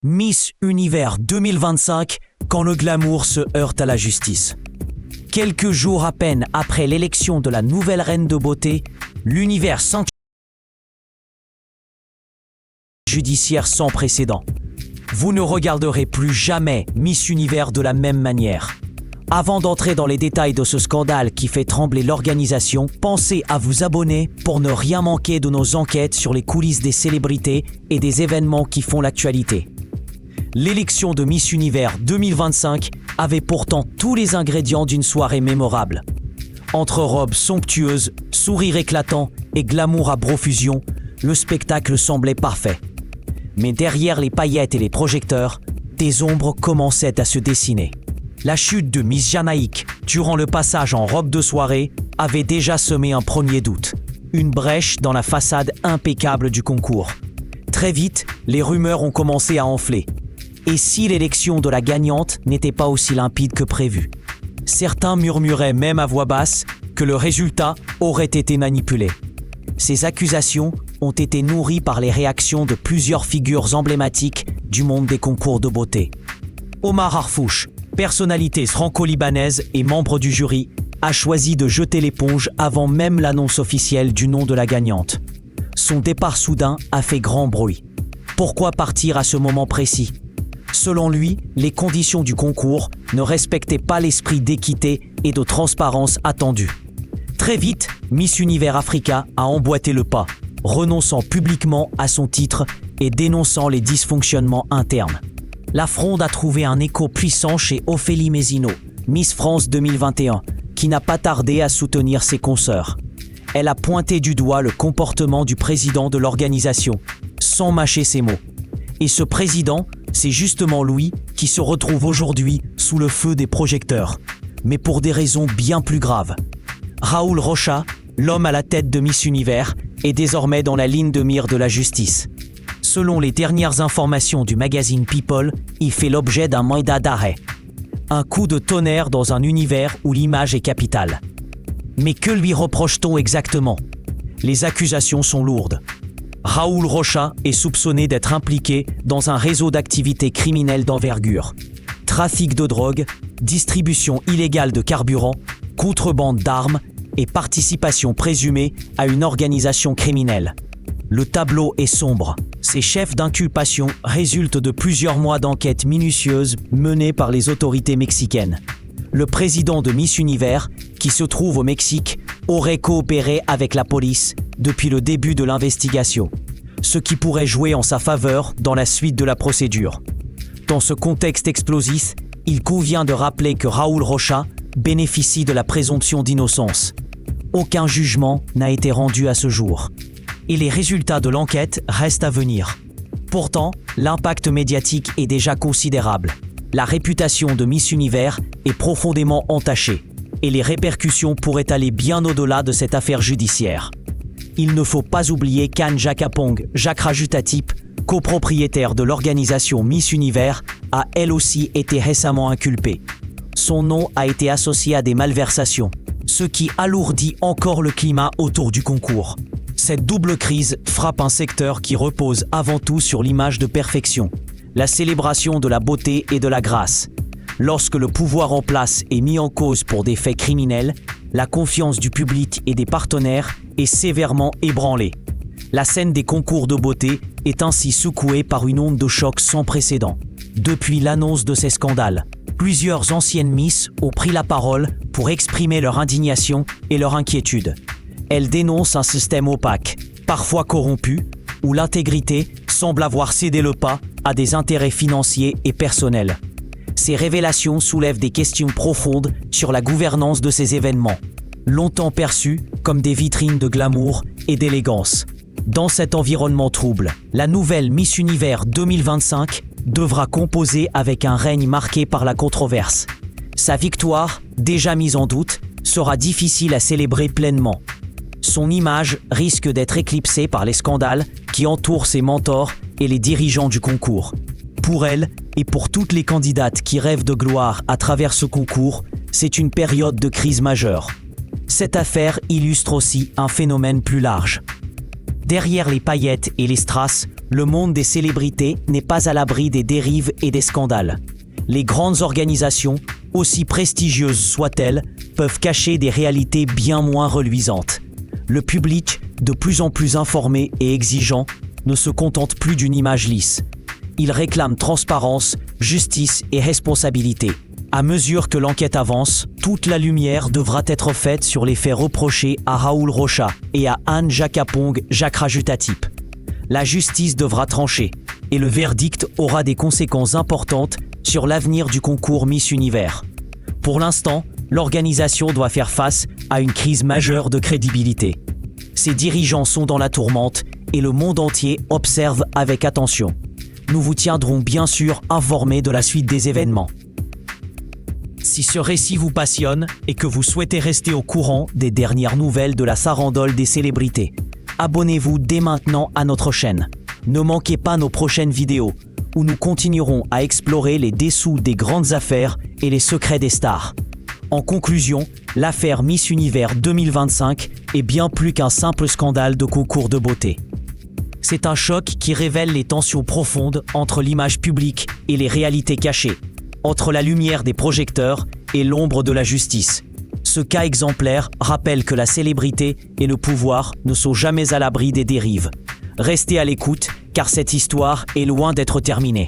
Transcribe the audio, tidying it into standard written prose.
Miss Univers 2025, quand le glamour se heurte à la justice. Quelques jours à peine après l'élection de la nouvelle reine de beauté, l'univers s'enquête judiciaire sans précédent. Vous ne regarderez plus jamais Miss Univers de la même manière. Avant d'entrer dans les détails de ce scandale qui fait trembler l'organisation, pensez à vous abonner pour ne rien manquer de nos enquêtes sur les coulisses des célébrités et des événements qui font l'actualité. L'élection de Miss Univers 2025 avait pourtant tous les ingrédients d'une soirée mémorable. Entre robes somptueuses, sourires éclatants et glamour à profusion, le spectacle semblait parfait. Mais derrière les paillettes et les projecteurs, des ombres commençaient à se dessiner. La chute de Miss Jamaïque, durant le passage en robe de soirée, avait déjà semé un premier doute. Une brèche dans la façade impeccable du concours. Très vite, les rumeurs ont commencé à enfler. Et si l'élection de la gagnante n'était pas aussi limpide que prévu? Certains murmuraient même à voix basse que le résultat aurait été manipulé. Ces accusations ont été nourries par les réactions de plusieurs figures emblématiques du monde des concours de beauté. Omar Harfouch, personnalité franco-libanaise et membre du jury, a choisi de jeter l'éponge avant même l'annonce officielle du nom de la gagnante. Son départ soudain a fait grand bruit. Pourquoi partir à ce moment précis? Selon lui, les conditions du concours ne respectaient pas l'esprit d'équité et de transparence attendu. Très vite, Miss Univers Africa a emboîté le pas, renonçant publiquement à son titre et dénonçant les dysfonctionnements internes. La fronde a trouvé un écho puissant chez Ophélie Mézineau, Miss France 2021, qui n'a pas tardé à soutenir ses consoeurs. Elle a pointé du doigt le comportement du président de l'organisation, sans mâcher ses mots. Et ce président, c'est justement lui qui se retrouve aujourd'hui sous le feu des projecteurs, mais pour des raisons bien plus graves. Raoul Rocha, l'homme à la tête de Miss Univers, est désormais dans la ligne de mire de la justice. Selon les dernières informations du magazine People, il fait l'objet d'un mandat d'arrêt. Un coup de tonnerre dans un univers où l'image est capitale. Mais que lui reproche-t-on exactement? Les accusations sont lourdes. Raoul Rocha est soupçonné d'être impliqué dans un réseau d'activités criminelles d'envergure. Trafic de drogue, distribution illégale de carburant, contrebande d'armes et participation présumée à une organisation criminelle. Le tableau est sombre. Ces chefs d'inculpation résultent de plusieurs mois d'enquêtes minutieuses menées par les autorités mexicaines. Le président de Miss Univers, qui se trouve au Mexique, aurait coopéré avec la police depuis le début de l'investigation, ce qui pourrait jouer en sa faveur dans la suite de la procédure. Dans ce contexte explosif, il convient de rappeler que Raoul Rocha bénéficie de la présomption d'innocence. Aucun jugement n'a été rendu à ce jour. Et les résultats de l'enquête restent à venir. Pourtant, l'impact médiatique est déjà considérable. La réputation de Miss Univers est profondément entachée et les répercussions pourraient aller bien au-delà de cette affaire judiciaire. Il ne faut pas oublier qu'Anne Jacapong, Jacques Rajutatip, copropriétaire de l'organisation Miss Univers, a elle aussi été récemment inculpée. Son nom a été associé à des malversations, ce qui alourdit encore le climat autour du concours. Cette double crise frappe un secteur qui repose avant tout sur l'image de perfection, la célébration de la beauté et de la grâce. Lorsque le pouvoir en place est mis en cause pour des faits criminels, la confiance du public et des partenaires est sévèrement ébranlée. La scène des concours de beauté est ainsi secouée par une onde de choc sans précédent. Depuis l'annonce de ces scandales, plusieurs anciennes Miss ont pris la parole pour exprimer leur indignation et leur inquiétude. Elles dénoncent un système opaque, parfois corrompu, où l'intégrité semble avoir cédé le pas à des intérêts financiers et personnels. Ces révélations soulèvent des questions profondes sur la gouvernance de ces événements, longtemps perçus comme des vitrines de glamour et d'élégance. Dans cet environnement trouble, la nouvelle Miss Univers 2025 devra composer avec un règne marqué par la controverse. Sa victoire, déjà mise en doute, sera difficile à célébrer pleinement. Son image risque d'être éclipsée par les scandales qui entourent ses mentors et les dirigeants du concours. Pour elle et pour toutes les candidates qui rêvent de gloire à travers ce concours, c'est une période de crise majeure. Cette affaire illustre aussi un phénomène plus large. Derrière les paillettes et les strass, le monde des célébrités n'est pas à l'abri des dérives et des scandales. Les grandes organisations, aussi prestigieuses soient-elles, peuvent cacher des réalités bien moins reluisantes. Le public, de plus en plus informé et exigeant, ne se contente plus d'une image lisse. Il réclame transparence, justice et responsabilité. À mesure que l'enquête avance, toute la lumière devra être faite sur les faits reprochés à Raoul Rocha et à Anne Jakapong Jakrajuthatip. La justice devra trancher, et le verdict aura des conséquences importantes sur l'avenir du concours Miss Univers. Pour l'instant, l'organisation doit faire face à une crise majeure de crédibilité. Ses dirigeants sont dans la tourmente et le monde entier observe avec attention. Nous vous tiendrons bien sûr informés de la suite des événements. Si ce récit vous passionne et que vous souhaitez rester au courant des dernières nouvelles de la farandole des célébrités, abonnez-vous dès maintenant à notre chaîne. Ne manquez pas nos prochaines vidéos où nous continuerons à explorer les dessous des grandes affaires et les secrets des stars. En conclusion, l'affaire Miss Univers 2025 est bien plus qu'un simple scandale de concours de beauté. C'est un choc qui révèle les tensions profondes entre l'image publique et les réalités cachées, entre la lumière des projecteurs et l'ombre de la justice. Ce cas exemplaire rappelle que la célébrité et le pouvoir ne sont jamais à l'abri des dérives. Restez à l'écoute, car cette histoire est loin d'être terminée.